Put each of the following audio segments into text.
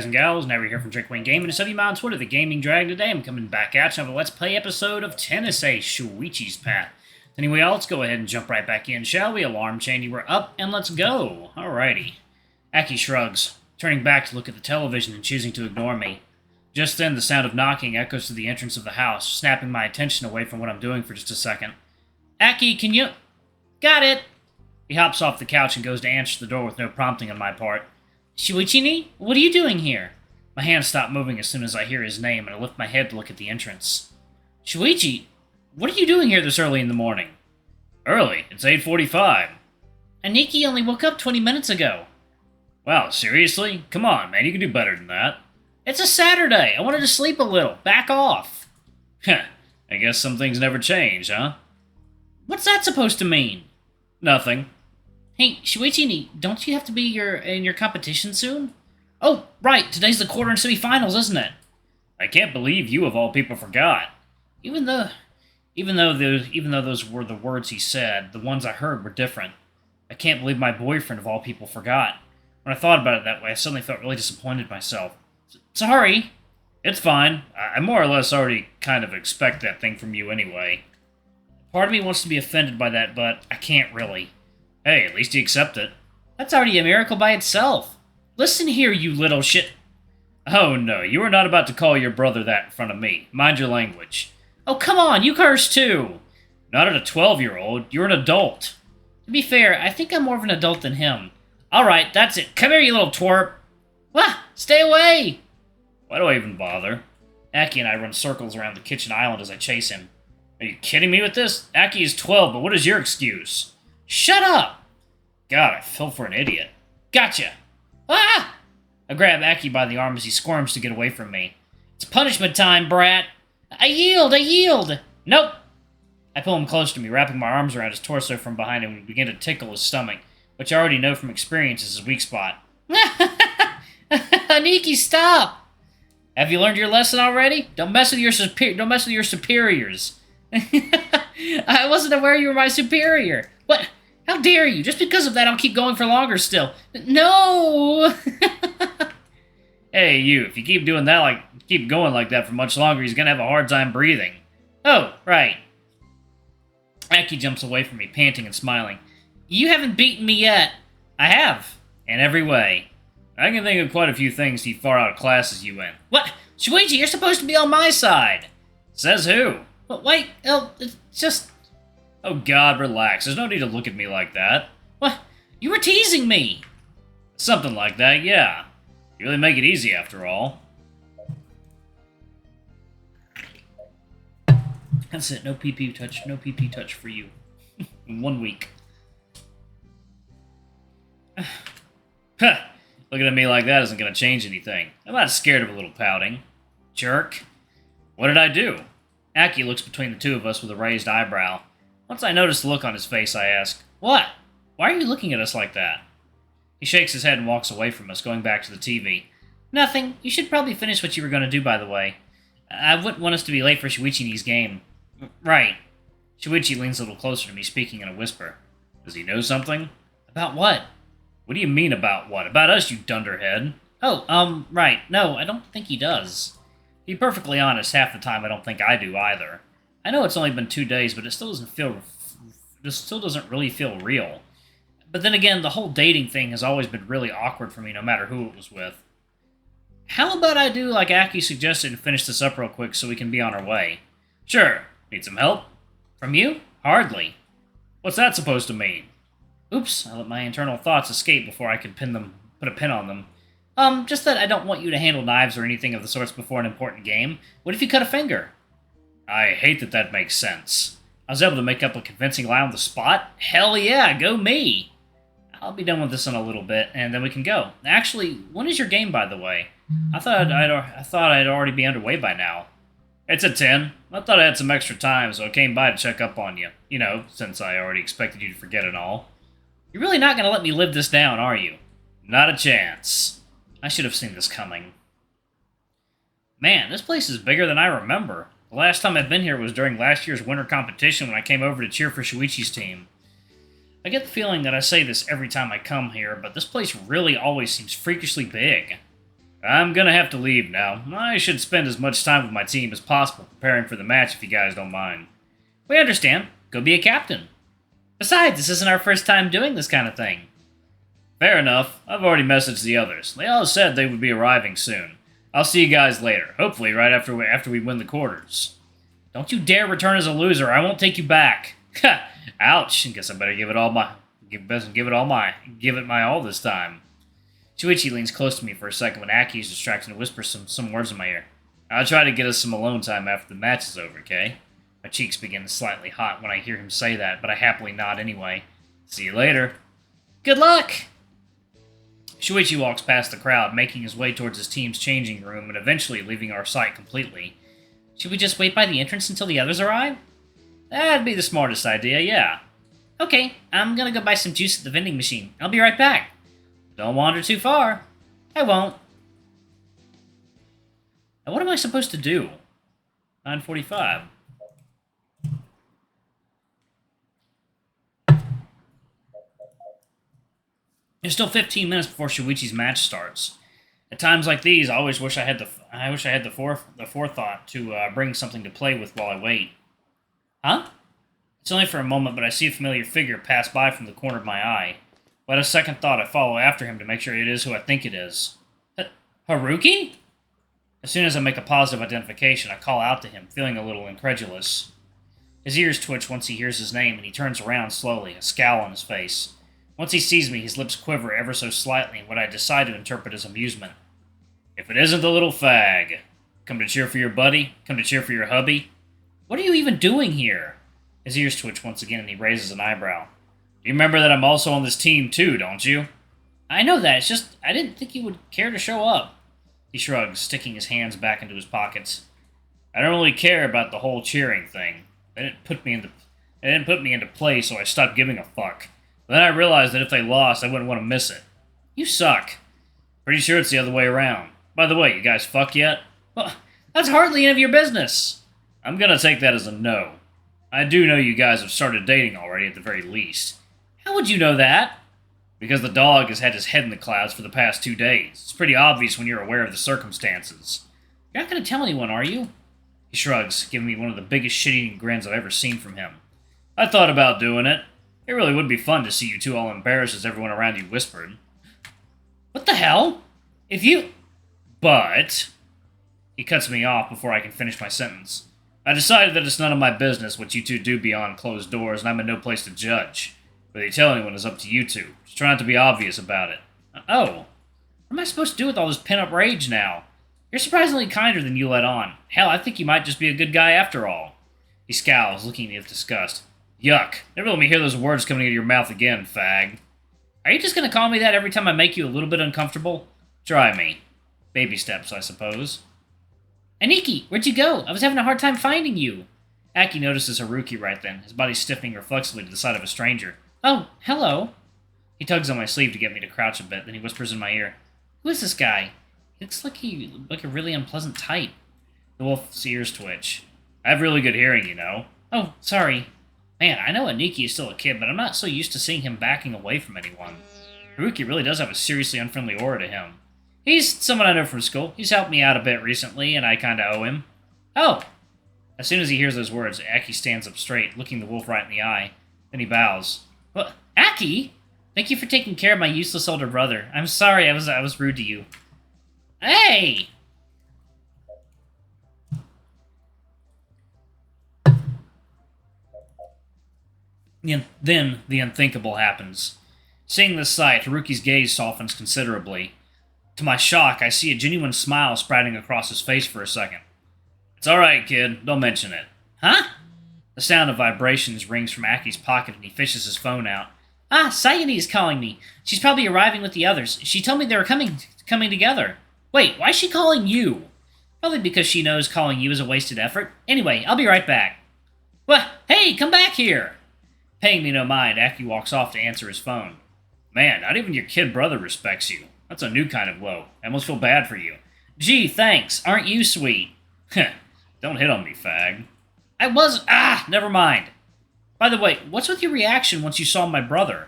guys and gals, Never here from Rejoining Gaming, and study on Twitter, the Gaming Drag. Today I'm coming back at you with a Let's Play episode of Tennessee Shoichi's Path. Anyway, let's go ahead and jump right back in, shall we? Alarm chain, you were up, and let's go. Alrighty. Aki shrugs, turning back to look at the television and choosing to ignore me. Just then, the sound of knocking echoes to the entrance of the house, snapping my attention away from what I'm doing for just a second. Aki, can you... Got it! He hops off the couch and goes to answer the door with no prompting on my part. Shoichi, what are you doing here? My hands stop moving as soon as I hear his name, and I lift my head to look at the entrance. Shoichi, what are you doing here this early in the morning? Early? It's 8:45. Aniki only woke up 20 minutes ago. Wow, seriously? Come on, man, you can do better than that. It's a Saturday. I wanted to sleep a little. Back off. Heh, I guess some things never change, huh? What's that supposed to mean? Nothing. Hey, Shoichi, don't you have to be in your competition soon? Oh, right, today's the quarter and semifinals, isn't it? I can't believe you of all people forgot. Even though those were the words he said, the ones I heard were different. I can't believe my boyfriend of all people forgot. When I thought about it that way, I suddenly felt really disappointed myself. Sorry. It's fine. I more or less already kind of expect that thing from you anyway. Part of me wants to be offended by that, but I can't really. Hey, at least you accept it. That's already a miracle by itself. Listen here, you little shit. Oh no, you are not about to call your brother that in front of me. Mind your language. Oh, come on, you curse too. Not at a 12-year-old. You're an adult. To be fair, I think I'm more of an adult than him. Alright, that's it. Come here, you little twerp. Wah! Stay away! Why do I even bother? Aki and I run circles around the kitchen island as I chase him. Are you kidding me with this? Aki is 12, but what is your excuse? Shut up! God, I fell for an idiot. Gotcha! Ah! I grab Aki by the arm as he squirms to get away from me. It's punishment time, brat! I yield! Nope! I pull him close to me, wrapping my arms around his torso from behind him and begin to tickle his stomach, which I already know from experience is his weak spot. Aniki, stop! Have you learned your lesson already? Don't mess with your superiors. I wasn't aware you were my superior. What? How dare you? Just because of that, I'll keep going for longer still. No! Hey, you, if you keep going like that for much longer, he's gonna have a hard time breathing. Oh, right. Aki jumps away from me, panting and smiling. You haven't beaten me yet. I have. In every way. I can think of quite a few things he far out of classes you in. What? Shoichi, you're supposed to be on my side. Says who? But wait, it's just... Oh god, relax. There's no need to look at me like that. What? You were teasing me! Something like that, yeah. You really make it easy, after all. That's it, no PP touch for you. In 1 week. Huh. Looking at me like that isn't going to change anything. I'm not scared of a little pouting. Jerk. What did I do? Aki looks between the two of us with a raised eyebrow. Once I notice the look on his face, I ask, What? Why are you looking at us like that? He shakes his head and walks away from us, going back to the TV. Nothing. You should probably finish what you were going to do, by the way. I wouldn't want us to be late for Shoichi's game. Right. Shoichi leans a little closer to me, speaking in a whisper. Does he know something? About what? What do you mean about what? About us, you dunderhead. Oh, right. No, I don't think he does. To be perfectly honest, half the time I don't think I do either. I know it's only been 2 days, but it still doesn't really feel real. But then again, the whole dating thing has always been really awkward for me, no matter who it was with. How about I do like Aki suggested and finish this up real quick so we can be on our way? Sure. Need some help? From you? Hardly. What's that supposed to mean? Oops, I let my internal thoughts escape before I could put a pin on them. Just that I don't want you to handle knives or anything of the sorts before an important game. What if you cut a finger? I hate that makes sense. I was able to make up a convincing lie on the spot? Hell yeah, go me! I'll be done with this in a little bit, and then we can go. Actually, when is your game, by the way? I thought I'd already be underway by now. It's at 10. I thought I had some extra time, so I came by to check up on you. You know, since I already expected you to forget it all. You're really not going to let me live this down, are you? Not a chance. I should have seen this coming. Man, this place is bigger than I remember. The last time I've been here was during last year's winter competition when I came over to cheer for Shoichi's team. I get the feeling that I say this every time I come here, but this place really always seems freakishly big. I'm gonna have to leave now. I should spend as much time with my team as possible preparing for the match if you guys don't mind. We understand. Go be a captain. Besides, this isn't our first time doing this kind of thing. Fair enough. I've already messaged the others. They all said they would be arriving soon. I'll see you guys later. Hopefully right after we win the quarters. Don't you dare return as a loser. I won't take you back. Ha! Ouch. Guess I better give it my all this time. Shoichi leans close to me for a second when Aki is distracted and whispers some words in my ear. I'll try to get us some alone time after the match is over, okay? My cheeks begin slightly hot when I hear him say that, but I happily nod anyway. See you later. Good luck! Shoichi walks past the crowd, making his way towards his team's changing room and eventually leaving our sight completely. Should we just wait by the entrance until the others arrive? That'd be the smartest idea, yeah. Okay, I'm gonna go buy some juice at the vending machine. I'll be right back. Don't wander too far. I won't. Now, what am I supposed to do? 9:45. There's still 15 minutes before Shoichi's match starts. At times like these, I always wish I had the forethought to bring something to play with while I wait. Huh? It's only for a moment, but I see a familiar figure pass by from the corner of my eye. Without a second thought, I follow after him to make sure it is who I think it is. Haruki? As soon as I make a positive identification, I call out to him, feeling a little incredulous. His ears twitch once he hears his name, and he turns around slowly, a scowl on his face. Once he sees me, his lips quiver ever so slightly in what I decide to interpret as amusement. If it isn't the little fag. Come to cheer for your buddy? Come to cheer for your hubby? What are you even doing here? His ears twitch once again, and he raises an eyebrow. You remember that I'm also on this team too, don't you? I know that, it's just, I didn't think you would care to show up. He shrugs, sticking his hands back into his pockets. I don't really care about the whole cheering thing. They didn't put me into play, so I stopped giving a fuck. But then I realized that if they lost, I wouldn't want to miss it. You suck. Pretty sure it's the other way around. By the way, you guys fuck yet? Well, that's hardly any of your business. I'm gonna take that as a no. I do know you guys have started dating already, at the very least. How would you know that? Because the dog has had his head in the clouds for the past 2 days. It's pretty obvious when you're aware of the circumstances. You're not going to tell anyone, are you? He shrugs, giving me one of the biggest shit-eating grins I've ever seen from him. I thought about doing it. It really would be fun to see you two all embarrassed as everyone around you whispered. What the hell? If you... But... He cuts me off before I can finish my sentence. I decided that it's none of my business what you two do beyond closed doors, and I'm in no place to judge. Whether you tell anyone is up to you two. Just try not to be obvious about it. Oh. What am I supposed to do with all this pent-up rage now? You're surprisingly kinder than you let on. Hell, I think you might just be a good guy after all. He scowls, looking at me with disgust. Yuck. Never let me hear those words coming out of your mouth again, fag. Are you just going to call me that every time I make you a little bit uncomfortable? Try me. Baby steps, I suppose. Aniki, where'd you go? I was having a hard time finding you. Aki notices Haruki right then, his body stiffening reflexively to the side of a stranger. Oh, hello. He tugs on my sleeve to get me to crouch a bit, then he whispers in my ear. Who is this guy? He looks like a really unpleasant type. The wolf's ears twitch. I have really good hearing, you know. Oh, sorry. Man, I know Aniki is still a kid, but I'm not so used to seeing him backing away from anyone. Haruki really does have a seriously unfriendly aura to him. He's someone I know from school. He's helped me out a bit recently, and I kinda owe him. Oh! As soon as he hears those words, Aki stands up straight, looking the wolf right in the eye. Then he bows. What? Aki? Thank you for taking care of my useless older brother. I'm sorry I was rude to you. Hey! Then the unthinkable happens. Seeing this sight, Haruki's gaze softens considerably. To my shock, I see a genuine smile sprouting across his face for a second. It's alright, kid. Don't mention it. Huh? The sound of vibrations rings from Aki's pocket and he fishes his phone out. Ah, Sayane is calling me. She's probably arriving with the others. She told me they were coming together. Wait, why is she calling you? Probably because she knows calling you is a wasted effort. Anyway, I'll be right back. What? Hey, come back here! Paying me no mind, Aki walks off to answer his phone. Man, not even your kid brother respects you. That's a new kind of low. I almost feel bad for you. Gee, thanks. Aren't you sweet? Don't hit on me, fag. Never mind. By the way, what's with your reaction once you saw my brother?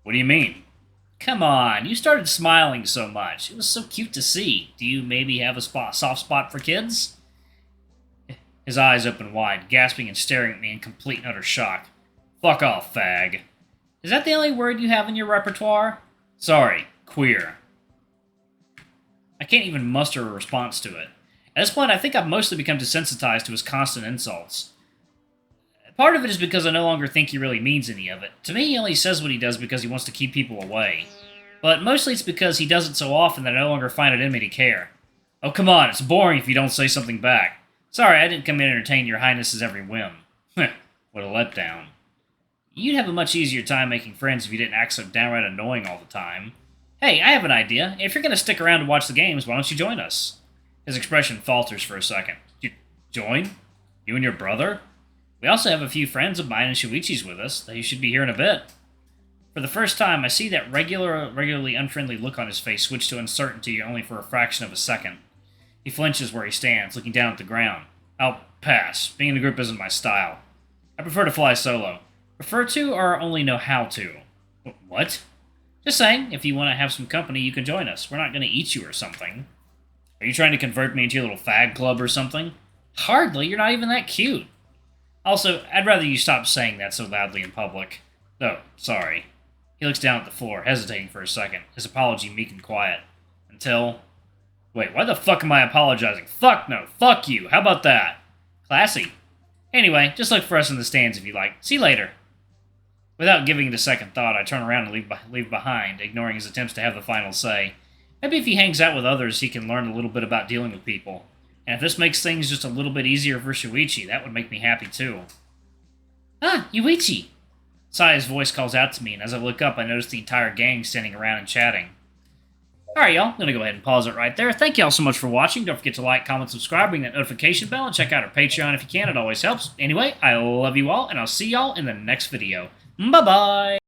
What do you mean? Come on, you started smiling so much. It was so cute to see. Do you maybe have a soft spot for kids? His eyes opened wide, gasping and staring at me in complete and utter shock. Fuck off, fag. Is that the only word you have in your repertoire? Sorry, queer. I can't even muster a response to it. At this point, I think I've mostly become desensitized to his constant insults. Part of it is because I no longer think he really means any of it. To me, he only says what he does because he wants to keep people away. But mostly it's because he does it so often that I no longer find it in me to care. Oh, come on, it's boring if you don't say something back. Sorry, I didn't come in to entertain your highness's every whim. What a letdown. You'd have a much easier time making friends if you didn't act so downright annoying all the time. Hey, I have an idea. If you're going to stick around to watch the games, why don't you join us? His expression falters for a second. You join? You and your brother? We also have a few friends of mine and Shoichi's with us. They should be here in a bit. For the first time, I see that regularly unfriendly look on his face switch to uncertainty only for a fraction of a second. He flinches where he stands, looking down at the ground. I'll pass. Being in a group isn't my style. I prefer to fly solo. Prefer to, or only know how to? What? Just saying, if you want to have some company, you can join us. We're not going to eat you or something. Are you trying to convert me into your little fag club or something? Hardly, you're not even that cute. Also, I'd rather you stop saying that so loudly in public. Oh, sorry. He looks down at the floor, hesitating for a second, his apology meek and quiet. Until... Wait, why the fuck am I apologizing? Fuck no, fuck you, how about that? Classy. Anyway, just look for us in the stands if you like. See you later. Without giving it a second thought, I turn around and leave behind, ignoring his attempts to have the final say. Maybe if he hangs out with others, he can learn a little bit about dealing with people. And if this makes things just a little bit easier for Shoichi, that would make me happy too. Ah, Yuichi! Saya's voice calls out to me, and as I look up, I notice the entire gang standing around and chatting. Alright, y'all. I'm going to go ahead and pause it right there. Thank y'all so much for watching. Don't forget to like, comment, subscribe, ring that notification bell, and check out our Patreon if you can. It always helps. Anyway, I love you all, and I'll see y'all in the next video. Bye-bye!